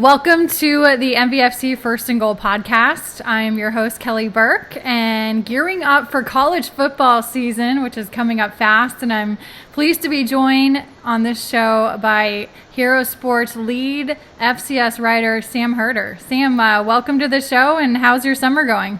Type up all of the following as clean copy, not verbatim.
Welcome to the MVFC First and Goal podcast. I am your host, Kelly Burke, and gearing up for college football season, which is coming up fast, and I'm pleased to be joined on this show by Hero Sports lead FCS writer, Sam Herder. Sam, welcome to the show, and how's your summer going?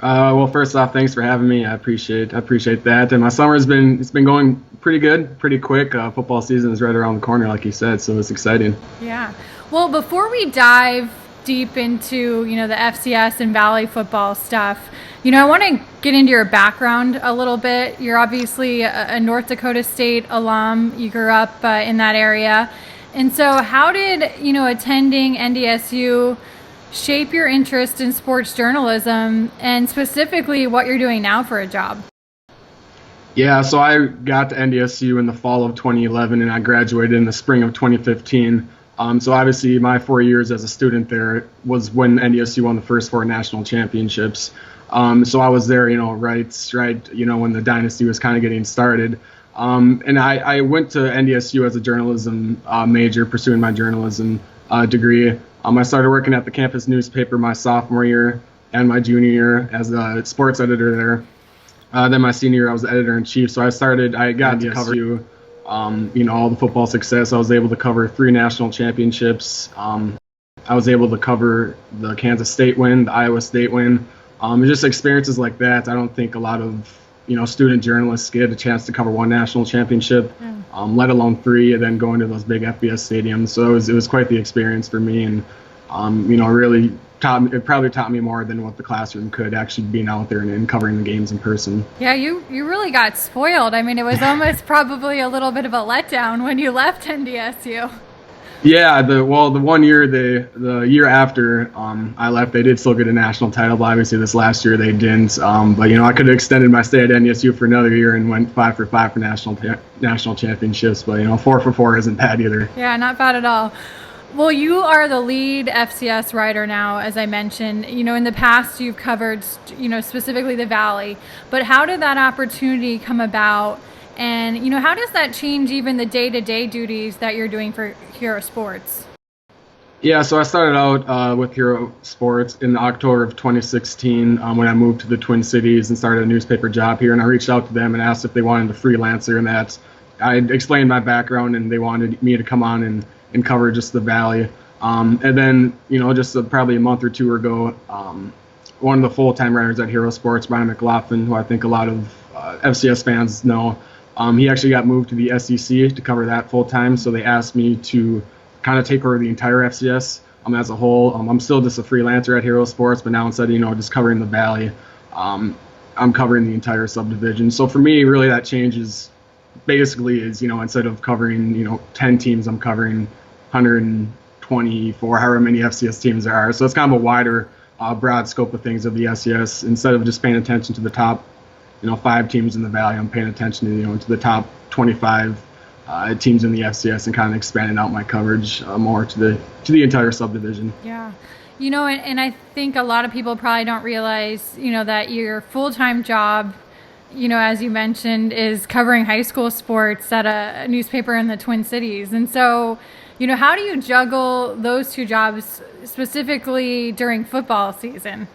Well, first off, thanks for having me. I appreciate that. And my summer's been going pretty good, pretty quick. Football season is right around the corner, like you said, so it's exciting. Yeah. Well, before we dive deep into, the FCS and Valley football stuff, I want to get into your background a little bit. You're obviously a North Dakota State alum. You grew up in that area. And so how did, attending NDSU shape your interest in sports journalism and specifically what you're doing now for a job? Yeah, so I got to NDSU in the fall of 2011 and I graduated in the spring of 2015. So obviously my 4 years as a student there was when NDSU won the first 4 national championships. So I was there, right, when the dynasty was kind of getting started. And I went to NDSU as a journalism major, pursuing my journalism degree. I started working at the campus newspaper my sophomore year and my junior year as a sports editor there. Then my senior year, I was the editor-in-chief. So I got to cover all the football success. I was able to cover 3 national championships. I was able to cover the Kansas State win, the Iowa State win. Just experiences like that. I don't think a lot of student journalists get a chance to cover 1 national championship, let alone 3, and then going to those big FBS stadiums. So it was quite the experience for me, and really probably taught me more than what the classroom could, actually being out there and covering the games in person. Yeah, you really got spoiled. I mean, it was almost probably a little bit of a letdown when you left NDSU. Yeah, the 1 year, the year after I left, they did still get a national title, but obviously this last year they didn't. But I could have extended my stay at NDSU for another year and went 5 for 5 for national championships. But 4 for 4 isn't bad either. Yeah, not bad at all. Well, you are the lead FCS writer now, as I mentioned. In the past you've covered, specifically the Valley. But how did that opportunity come about? And, how does that change even the day-to-day duties that you're doing for Hero Sports? Yeah, so I started out with Hero Sports in October of 2016 when I moved to the Twin Cities and started a newspaper job here. And I reached out to them and asked if they wanted to freelancer, and that I explained my background and they wanted me to come on and cover just the Valley. And then, probably a month or 2 ago, one of the full-time writers at Hero Sports, Brian McLaughlin, who I think a lot of FCS fans know, he actually got moved to the SEC to cover that full-time. So they asked me to kind of take over the entire FCS as a whole. I'm still just a freelancer at Hero Sports, but now instead of, just covering the Valley, I'm covering the entire subdivision. So for me, really that changes basically is, instead of covering, 10 teams, I'm covering 124, however many FCS teams there are. So it's kind of a wider, broad scope of things of the FCS. Instead of just paying attention to the top, 5 teams in the Valley, I'm paying attention to, to the top 25 teams in the FCS and kind of expanding out my coverage more to the entire subdivision. Yeah. And I think a lot of people probably don't realize, that your full-time job, as you mentioned, is covering high school sports at a newspaper in the Twin Cities. And so, how do you juggle those 2 jobs specifically during football season?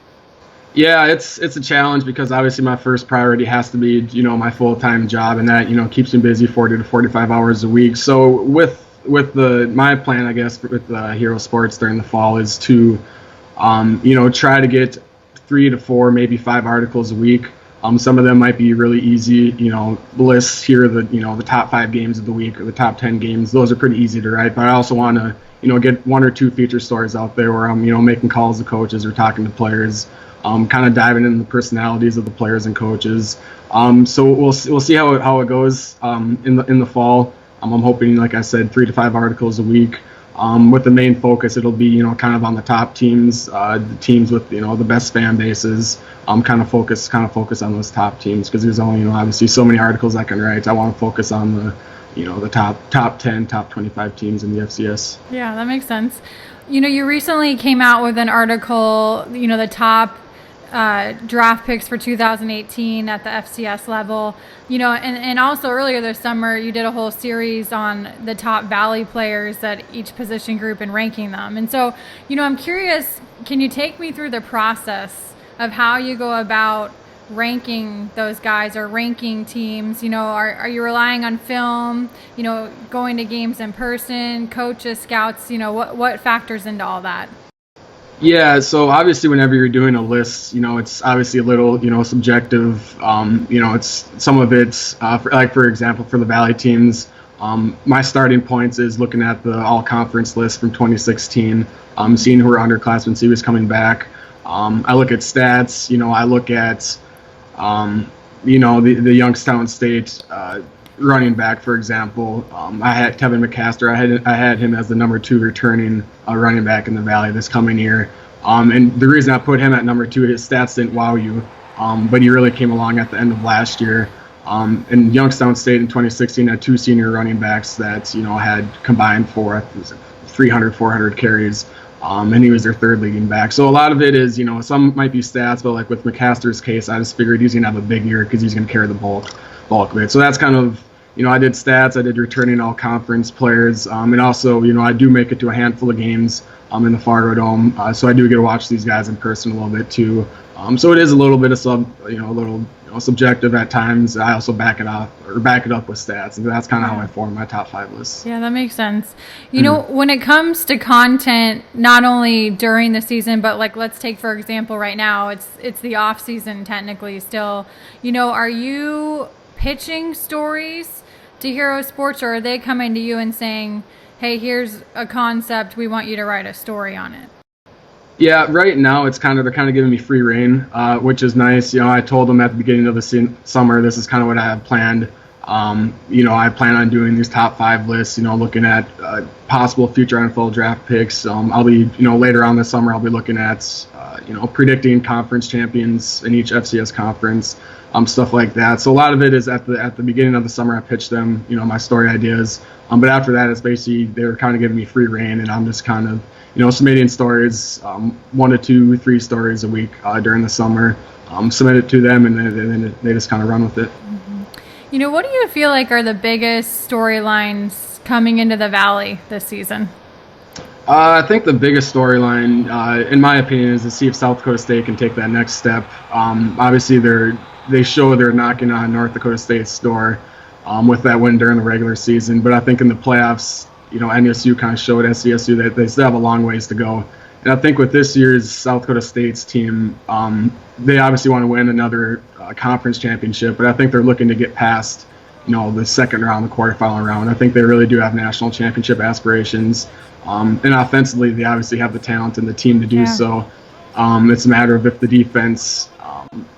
Yeah, it's a challenge because obviously my first priority has to be, my full-time job, and that, keeps me busy 40 to 45 hours a week. So with my plan, I guess, with Hero Sports during the fall is to, try to get 3 to 4, maybe 5 articles a week. Some of them might be really easy, lists here, the top 5 games of the week or the top 10 games. Those are pretty easy to write, but I also want to, get 1 or 2 feature stories out there where I'm, making calls to coaches or talking to players, kind of diving into the personalities of the players and coaches. So we'll see how it goes in the fall. I'm hoping, like I said, 3 to 5 articles a week. With the main focus, it'll be, kind of on the top teams, the teams with, the best fan bases. Kind of focus on those top teams because there's only, obviously so many articles I can write. I want to focus on the top 10, top 25 teams in the FCS. Yeah, that makes sense. You recently came out with an article, the top draft picks for 2018 at the FCS level, and also earlier this summer you did a whole series on the top Valley players at each position group and ranking them. And so, I'm curious, can you take me through the process of how you go about ranking those guys or ranking teams? Are you relying on film, going to games in person, coaches, scouts, what factors into all that? Yeah, so obviously whenever you're doing a list, it's obviously a little, subjective. It's some of it's for example, for the Valley teams, my starting points is looking at the all-conference list from 2016, seeing who are underclassmen, see who's coming back. I look at stats. I look at the Youngstown State running back, for example. I had Kevin McCaster. I had him as the number 2 returning running back in the Valley this coming year. And the reason I put him at number 2, his stats didn't wow you, but he really came along at the end of last year. And Youngstown State in 2016 had 2 senior running backs that had combined for 300, 400 carries. And he was their 3rd leading back. So a lot of it is, some might be stats, but like with McCaster's case, I just figured he's going to have a big year because he's going to carry the bulk of it. So that's kind of, I did stats, I did returning all conference players, and also, I do make it to a handful of games in the Fargo Dome, so I do get to watch these guys in person a little bit too. So it is a little bit of subjective at times. I also back it up with stats, and that's kind of how I form my top 5 lists. Yeah, that makes sense. When it comes to content, not only during the season, but let's take for example right now, it's the off season technically still. Are you pitching stories to Hero Sports, or are they coming to you and saying, hey, here's a concept, we want you to write a story on it? Yeah, right now they're kind of giving me free reign, which is nice. I told them at the beginning of the summer, this is kind of what I have planned. I plan on doing these top 5 lists, looking at possible future NFL draft picks. I'll be, later on this summer, I'll be looking at, predicting conference champions in each FCS conference, stuff like that. So a lot of it is at the beginning of the summer, I pitch them, my story ideas. But after that, it's basically they're kind of giving me free reign, and I'm just kind of, submitting stories, 1 to 2, 3 stories a week during the summer, submit it to them, and then they just kind of run with it. Mm-hmm. What do you feel like are the biggest storylines coming into the Valley this season? I think the biggest storyline, in my opinion, is to see if South Dakota State can take that next step. Obviously, they show they're knocking on North Dakota State's door with that win during the regular season, but I think in the playoffs, NDSU kind of showed SDSU that they still have a long ways to go. And I think with this year's South Dakota State's team, they obviously want to win another conference championship, but I think they're looking to get past, the second round, the quarterfinal round. I think they really do have national championship aspirations. And offensively, they obviously have the talent and the team to do so. It's a matter of if the defense,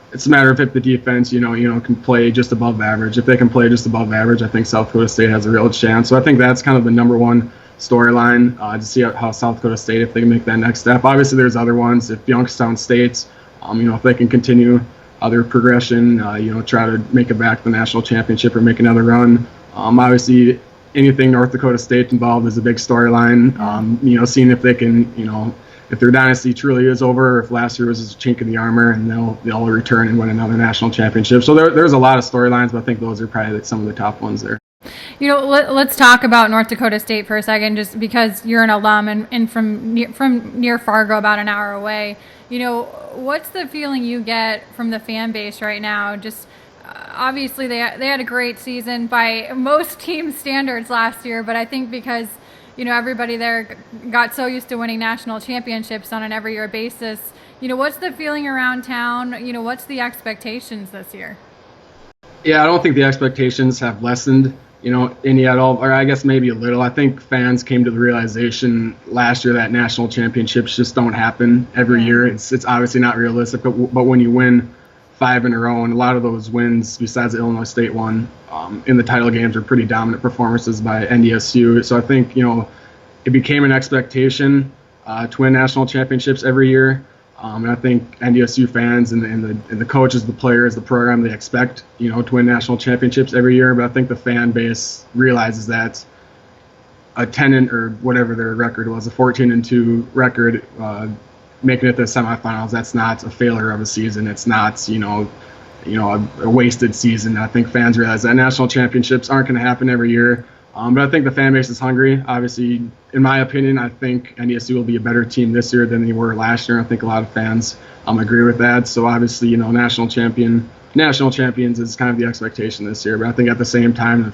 can play just above average. If they can play just above average, I think South Dakota State has a real chance. So I think that's kind of the number one storyline to see how South Dakota State, if they can make that next step. Obviously, there's other ones. If Youngstown State, if they can continue their progression, try to make it back to the national championship or make another run. Obviously, anything North Dakota State involved is a big storyline. Seeing if they can, if their dynasty truly is over, or if last year was a chink in the armor, and they'll return and win another national championship. So there's a lot of storylines, but I think those are probably some of the top ones there. Let's talk about North Dakota State for a second, just because you're an alum and from near Fargo, about an hour away. What's the feeling you get from the fan base right now? Just obviously they had a great season by most team standards last year, but I think because everybody there got so used to winning national championships on an every year basis. What's the feeling around town? What's the expectations this year? Yeah, I don't think the expectations have lessened, any at all, or I guess maybe a little. I think fans came to the realization last year that national championships just don't happen every year. It's obviously not realistic, but when you win 5 in a row, and a lot of those wins, besides the Illinois State one, in the title games are pretty dominant performances by NDSU. So I think, it became an expectation to win national championships every year. And I think NDSU fans and the coaches, the players, the program, they expect, to win national championships every year. But I think the fan base realizes that a 10 or whatever their record was, a 14-2 record, making it to the semifinals, that's not a failure of a season. It's not, a wasted season. I think fans realize that national championships aren't going to happen every year. But I think the fan base is hungry. Obviously, in my opinion, I think NDSU will be a better team this year than they were last year. I think a lot of fans agree with that. So obviously, national champions is kind of the expectation this year. But I think at the same time,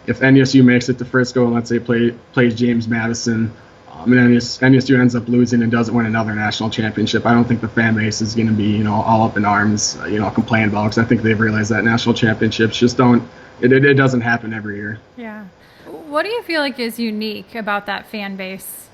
if NDSU makes it to Frisco and let's say plays James Madison, and NDSU ends up losing and doesn't win another national championship, I don't think the fan base is going to be all up in arms, complaining about it, because I think they've realized that national championships just don't. It doesn't happen every year. Yeah. What do you feel like is unique about that fan base?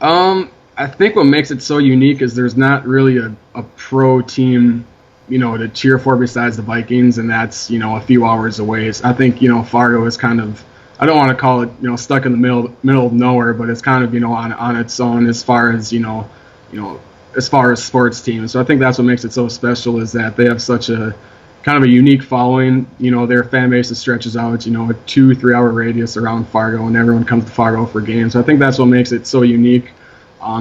I think what makes it so unique is there's not really a pro team, to cheer for besides the Vikings, and that's, a few hours away. So I think, Fargo is kind of, I don't want to call it, stuck in the middle of nowhere, but it's kind of, on its own as far as, as far as sports teams. So I think that's what makes it so special, is that they have such a kind of a unique following. Their fan base stretches out, a 2-3 hour radius around Fargo, and everyone comes to Fargo for games. So I think that's what makes it so unique.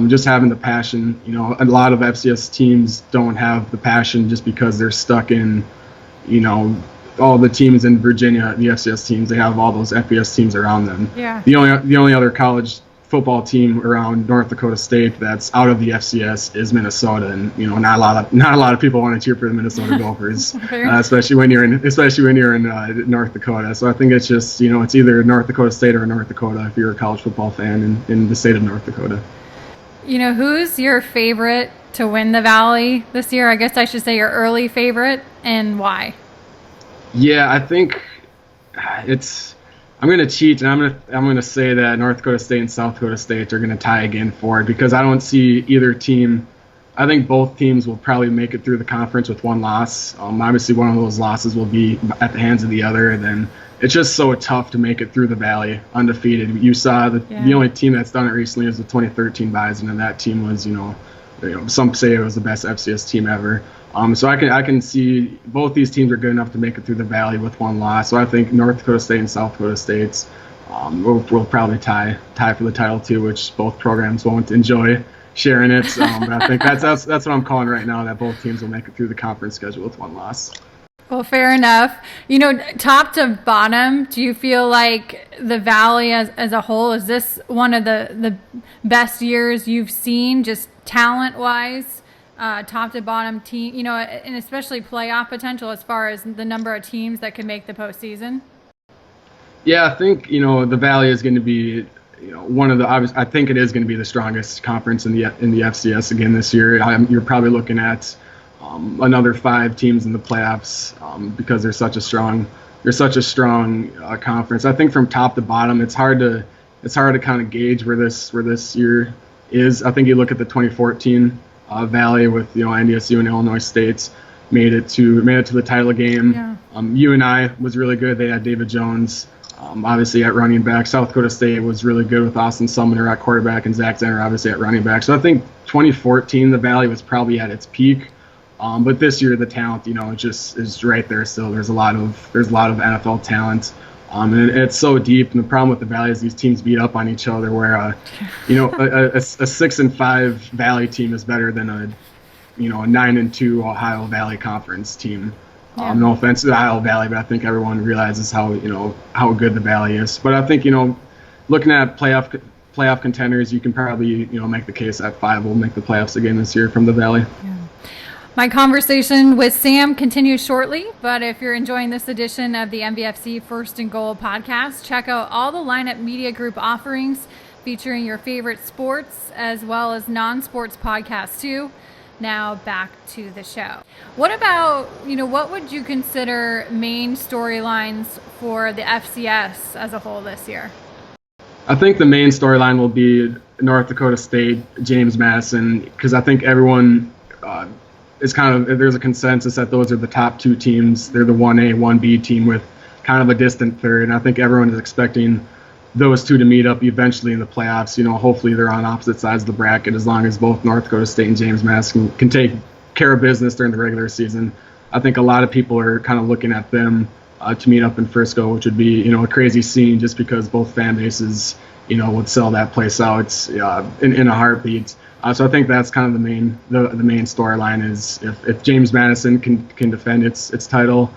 Just having the passion. A lot of FCS teams don't have the passion just because they're stuck in, all the teams in Virginia, the FCS teams. They have all those FBS teams around them. Yeah. The only other college football team around North Dakota State that's out of the FCS is Minnesota, and not a lot of people want to cheer for the Minnesota Gophers, especially when you're in North Dakota. So I think it's just it's either North Dakota State or North Dakota if you're a college football fan in the state of North Dakota. Who's your favorite to win the Valley this year? I guess I should say your early favorite, and why? Yeah, I think I'm going to cheat, and I'm going to say that North Dakota State and South Dakota State are going to tie again for it, because I don't see either team. I think both teams will probably make it through the conference with one loss. Obviously, one of those losses will be at the hands of the other, and then it's just so tough to make it through the Valley undefeated. You saw the only team that's done it recently is the 2013 Bison, and that team was, some say it was the best FCS team ever. So I can see both these teams are good enough to make it through the Valley with one loss. So I think North Dakota State and South Dakota State will probably tie for the title too, which both programs won't enjoy sharing it. But I think that's what I'm calling right now, that both teams will make it through the conference schedule with one loss. Well, fair enough. Top to bottom, do you feel like the Valley as a whole, is this one of the best years you've seen, just talent-wise, top to bottom team, and especially playoff potential as far as the number of teams that can make the postseason? Yeah, I think, the Valley is going to be, one of the obvious. I think it is going to be the strongest conference in the FCS again this year. You're probably looking at another 5 teams in the playoffs because they're such a strong conference. I think from top to bottom, it's hard to kind of gauge where this year is. I think you look at the 2014 Valley with NDSU and Illinois State made it to the title game. Yeah. UNI was really good. They had David Jones obviously at running back. South Dakota State was really good with Austin Sumner at quarterback and Zach Zenner obviously at running back. So I think 2014 the Valley was probably at its peak. But this year the talent, just is right there still. There's a lot of NFL talent, and it's so deep. And the problem with the Valley is these teams beat up on each other. Where a 6-5 Valley team is better than a 9-2 Ohio Valley Conference team. Yeah. No offense to the Ohio Valley, but I think everyone realizes how good the Valley is. But I think looking at playoff contenders, you can probably make the case that 5 will make the playoffs again this year from the Valley. Yeah. My conversation with Sam continues shortly, but if you're enjoying this edition of the MVFC First and Goal podcast, check out all the Lineup Media Group offerings featuring your favorite sports as well as non-sports podcasts too. Now back to the show. What about, what would you consider main storylines for the FCS as a whole this year? I think the main storyline will be North Dakota State, James Madison, because I think everyone there's a consensus that those are the top 2 teams. They're the 1A, 1B team with kind of a distant third, and I think everyone is expecting those 2 to meet up eventually in the playoffs. Hopefully they're on opposite sides of the bracket as long as both North Dakota State and James Madison can take care of business during the regular season. I think a lot of people are kind of looking at them to meet up in Frisco, which would be, a crazy scene just because both fan bases, would sell that place out in a heartbeat. So I think that's kind of the main storyline is if James Madison can defend its title,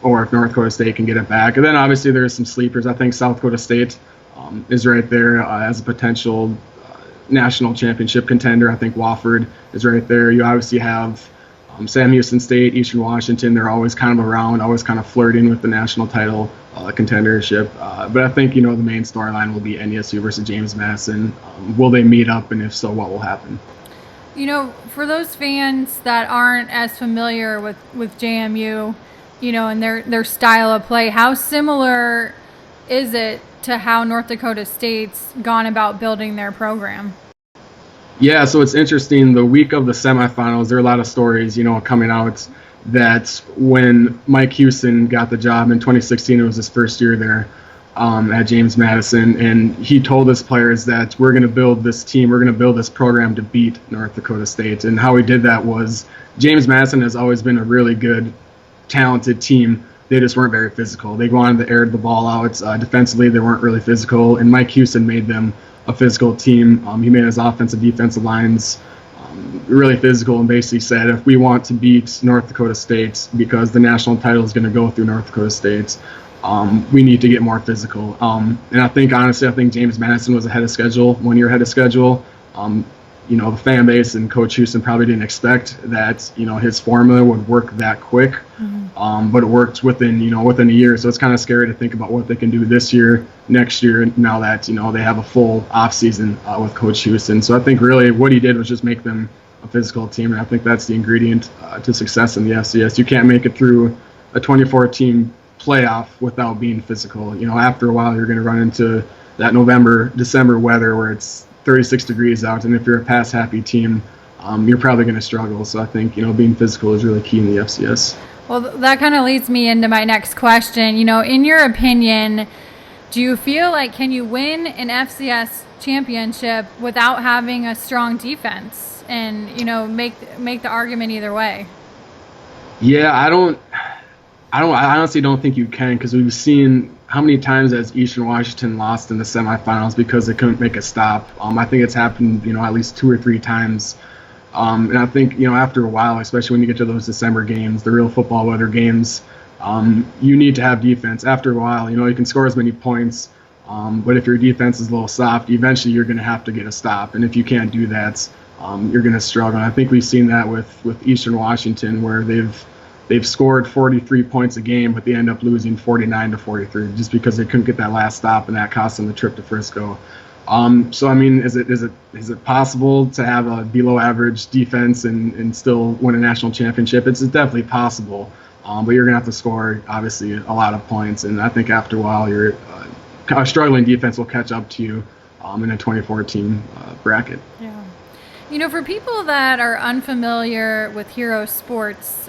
or if North Dakota State can get it back. And then obviously there's some sleepers. I think South Dakota State is right there as a potential national championship contender. I think Wofford is right there. You obviously have Sam Houston State, Eastern Washington. They're always kind of around, always kind of flirting with the national title contendership. But I think, the main storyline will be NDSU versus James Madison. Will they meet up, and if so, what will happen? For those fans that aren't as familiar with JMU, and their style of play, how similar is it to how North Dakota State's gone about building their program? Yeah, so it's interesting. The week of the semifinals, there are a lot of stories, coming out that when Mike Houston got the job in 2016, it was his first year there at James Madison, and he told his players that we're going to build this team, we're going to build this program to beat North Dakota State. And how he did that was James Madison has always been a really good, talented team. They just weren't very physical. They wanted to air the ball out. Defensively, they weren't really physical, and Mike Houston made them a physical team. He made his offensive defensive lines really physical and basically said, if we want to beat North Dakota State, because the national title is going to go through North Dakota State, we need to get more physical. And I think James Madison was ahead of schedule, 1 year ahead of schedule. The fan base and Coach Houston probably didn't expect that, his formula would work that quick. Mm-hmm. But it worked within a year. So it's kind of scary to think about what they can do this year, next year, now that, they have a full offseason with Coach Houston. So I think really what he did was just make them a physical team. And I think that's the ingredient to success in the FCS. You can't make it through a 24-team playoff without being physical. After a while, you're going to run into that November, December weather where it's 36 degrees out, and if you're a pass happy team, you're probably going to struggle. So I think being physical is really key in the FCS. Well, that kind of leads me into my next question. In your opinion, do you feel like can you win an FCS championship without having a strong defense, and make the argument either way? Yeah, I honestly don't think you can, because we've seen how many times has Eastern Washington lost in the semifinals because they couldn't make a stop. I think it's happened, at least 2 or 3 times. And I think, after a while, especially when you get to those December games, the real football weather games, you need to have defense. After a while, you can score as many points, but if your defense is a little soft, eventually you're going to have to get a stop. And if you can't do that, you're going to struggle. And I think we've seen that with Eastern Washington, where they've scored 43 points a game, but they end up losing 49-43 just because they couldn't get that last stop, and that cost them the trip to Frisco. So I mean, is it possible to have a below average defense and still win a national championship? It's definitely possible, but you're gonna have to score obviously a lot of points, and I think after a while your struggling defense will catch up to you in a 24-team bracket. Yeah. For people that are unfamiliar with Hero Sports,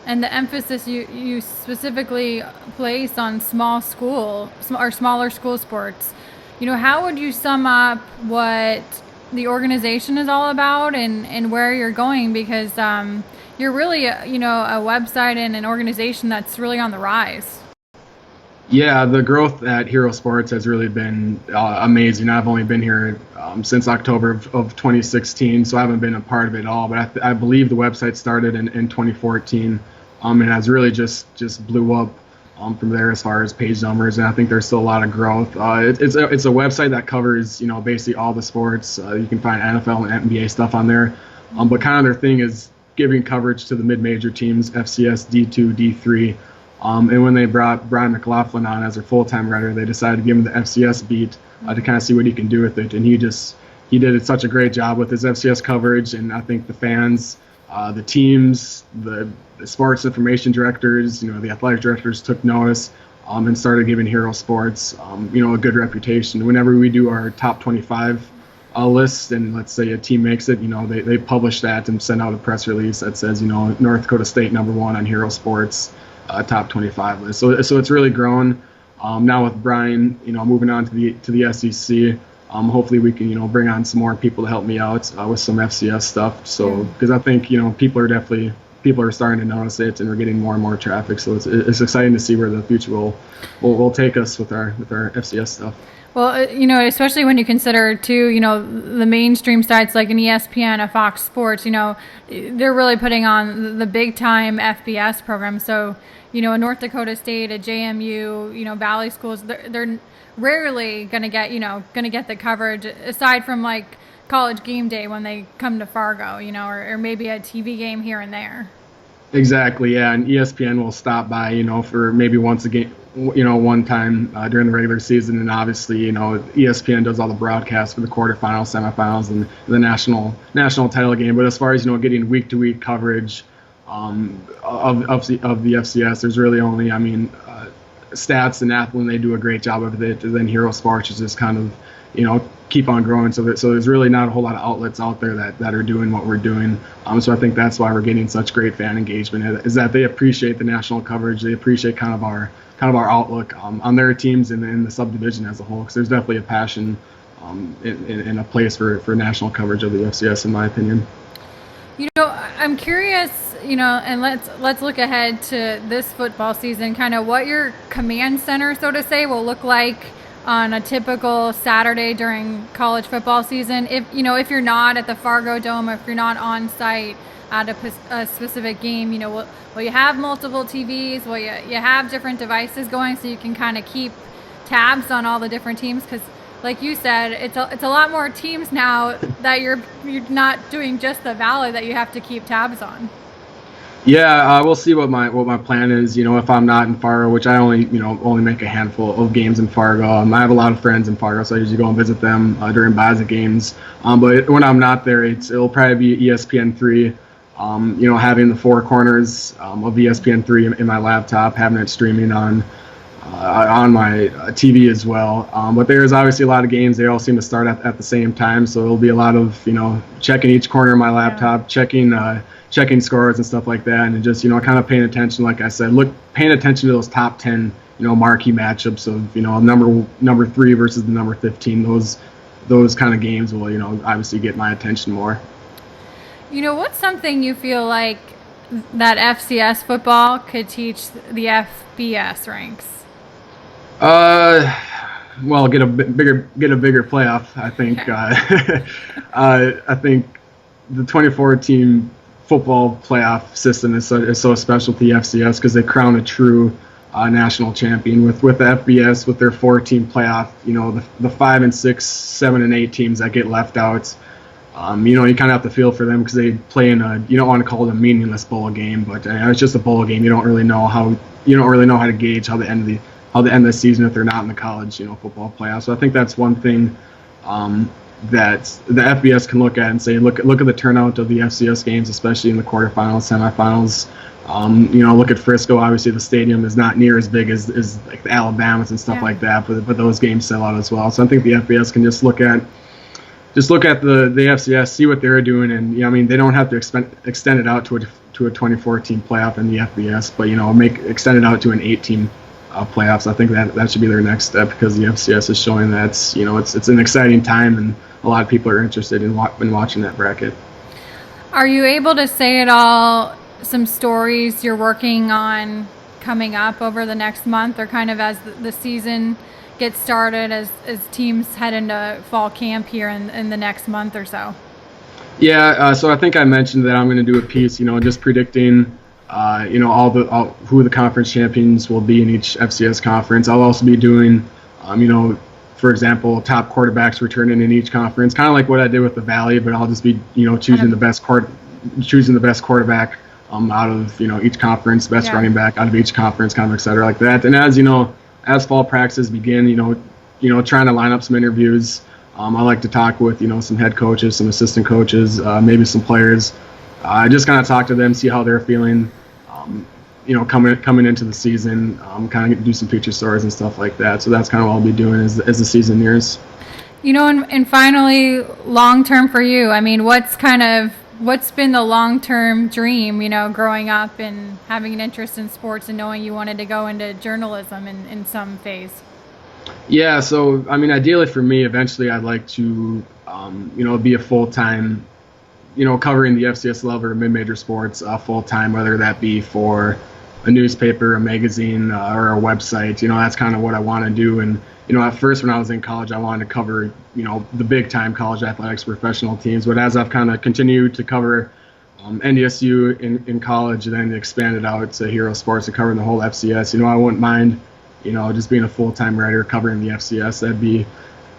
and the emphasis you specifically place on smaller school sports, how would you sum up what the organization is all about and where you're going? Because you're really a website and an organization that's really on the rise. Yeah, the growth at Hero Sports has really been amazing. I've only been here since October of 2016, so I haven't been a part of it all. But I believe the website started in 2014, and has really just blew up from there as far as page numbers. And I think there's still a lot of growth. It's a website that covers basically all the sports. You can find NFL and NBA stuff on there, but kind of their thing is giving coverage to the mid-major teams, FCS, D2, D3. And when they brought Brian McLaughlin on as their full-time writer, they decided to give him the FCS beat to kind of see what he can do with it. And he did such a great job with his FCS coverage. And I think the fans, the teams, the sports information directors, the athletic directors took notice and started giving Hero Sports, a good reputation. Whenever we do our top 25 list, and let's say a team makes it, they publish that and send out a press release that says, North Dakota State #1 on Hero Sports top 25 list. So it's really grown. Now with Brian, moving on to the SEC, hopefully we can, bring on some more people to help me out with some FCS stuff. So because I think people are starting to notice it, and we're getting more and more traffic. So it's exciting to see where the future will take us with our FCS stuff. Well, especially when you consider too, the mainstream sites like an ESPN, a Fox Sports, they're really putting on the big time FBS program. So, a North Dakota State, a JMU, Valley schools, they're rarely going to get the coverage aside from like College Game Day when they come to Fargo, or maybe a TV game here and there. Exactly, yeah, and ESPN will stop by, for maybe once a game, one time during the regular season, and obviously, ESPN does all the broadcasts for the quarterfinals, semifinals, and the national title game. But as far as getting week-to-week coverage of the FCS, there's really only, Stats and Athlon, they do a great job of it. And then Hero Sports is just kind of, keep on growing. So there's really not a whole lot of outlets out there that are doing what we're doing. So I think that's why we're getting such great fan engagement, is that they appreciate the national coverage. They appreciate kind of our outlook on their teams and in the subdivision as a whole. Because there's definitely a passion in a place for national coverage of the FCS, in my opinion. I'm curious, and let's look ahead to this football season, kind of what your command center, so to say, will look like on a typical Saturday during college football season. If you're not at the Fargo Dome, or if you're not on site at a specific game, will you have multiple TVs? Will you have different devices going so you can kind of keep tabs on all the different teams? Because like you said, it's a lot more teams now that you're not doing just the Valley that you have to keep tabs on. Yeah, we'll see what my plan is. If I'm not in Fargo, which I only make a handful of games in Fargo. I have a lot of friends in Fargo, so I usually go and visit them during BASA games. But when I'm not there, it'll probably be ESPN3. Having the four corners of ESPN3 in my laptop, having it streaming on my TV as well. But there's obviously a lot of games. They all seem to start at the same time, so it'll be a lot of checking each corner of my laptop, checking scores and stuff like that, and just kind of paying attention. Like I said, paying attention to those top 10 marquee matchups of number 3 versus the number 15. Those kind of games will obviously get my attention more. What's something you feel like that FCS football could teach the FBS ranks? Well, get a bigger playoff. I think. I think the 24-team football playoff system is so special to the FCS because they crown a true national champion with the FBS with their 4-team playoff. The 5 and 6, 7 and 8 teams that get left out. You kind of have to feel for them because they play in you don't want to call it a meaningless bowl game, but it's just a bowl game. You don't really know how to gauge how the end of the season if they're not in the college football playoff. So I think that's one thing that the FBS can look at and say, look at the turnout of the FCS games, especially in the quarterfinals, semifinals. Look at Frisco. Obviously, the stadium is not near as big as like the Alabamas and stuff like that, but those games sell out as well. So I think the FBS can just look at the FCS, see what they're doing, and they don't have to extend it out to a 24-team playoff in the FBS, but extend it out to an 8-team playoffs. I think that should be their next step because the FCS is showing that it's an exciting time and a lot of people are interested in watching that bracket. Are you able to say at all some stories you're working on coming up over the next month, or kind of as the season gets started, as teams head into fall camp here in the next month or so? Yeah, so I think I mentioned that I'm going to do a piece, just predicting who the conference champions will be in each FCS conference. I'll also be doing, for example, top quarterbacks returning in each conference, kind of like what I did with the Valley, but I'll just be, choosing the best quarterback out of, each conference, best running back out of each conference, kind of et cetera like that. And as fall practices begin, trying to line up some interviews. I like to talk with, some head coaches, some assistant coaches, maybe some players. Just kind of talk to them, see how they're feeling, coming into the season, kind of do some feature stories and stuff like that. So that's kind of what I'll be doing as the season nears. And finally, long term for you, what's been the long-term dream, growing up and having an interest in sports and knowing you wanted to go into journalism in some phase? Yeah, so, ideally for me, eventually I'd like to, be a full-time, covering the FCS level or mid-major sports full-time, whether that be for, a newspaper, a magazine, or a website. That's kind of what I want to do. And at first when I was in college, I wanted to cover the big time college athletics, professional teams. But as I've kind of continued to cover NDSU in college, and then expanded out to Hero Sports and covering the whole FCS, I wouldn't mind just being a full-time writer covering the FCS. That'd be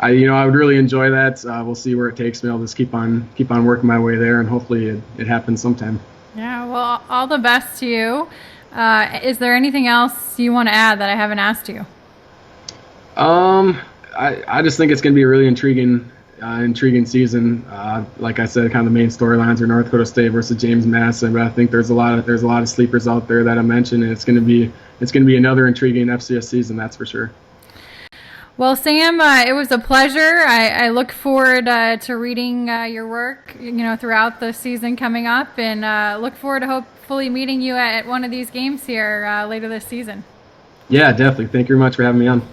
I would really enjoy that. We'll see where it takes me. I'll just keep on working my way there, and hopefully it happens sometime. Yeah, well, all the best to you. Is there anything else you want to add that I haven't asked you? I just think it's going to be a really intriguing season. Like I said, kind of the main storylines are North Dakota State versus James Madison, but I think there's a lot of sleepers out there that I mentioned, and it's going to be another intriguing FCS season, that's for sure. Well, Sam, it was a pleasure. I look forward to reading your work, throughout the season coming up, and look forward to hopefully meeting you at one of these games here later this season. Yeah, definitely. Thank you very much for having me on.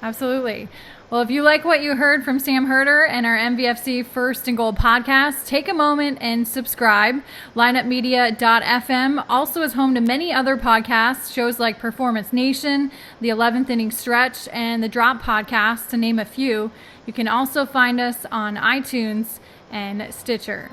Absolutely. Well, if you like what you heard from Sam Herder and our MVFC First and Goal podcast, take a moment and subscribe. lineupmedia.fm also is home to many other podcasts, shows like Performance Nation, the 11th Inning Stretch, and the Drop Podcast, to name a few. You can also find us on iTunes and Stitcher.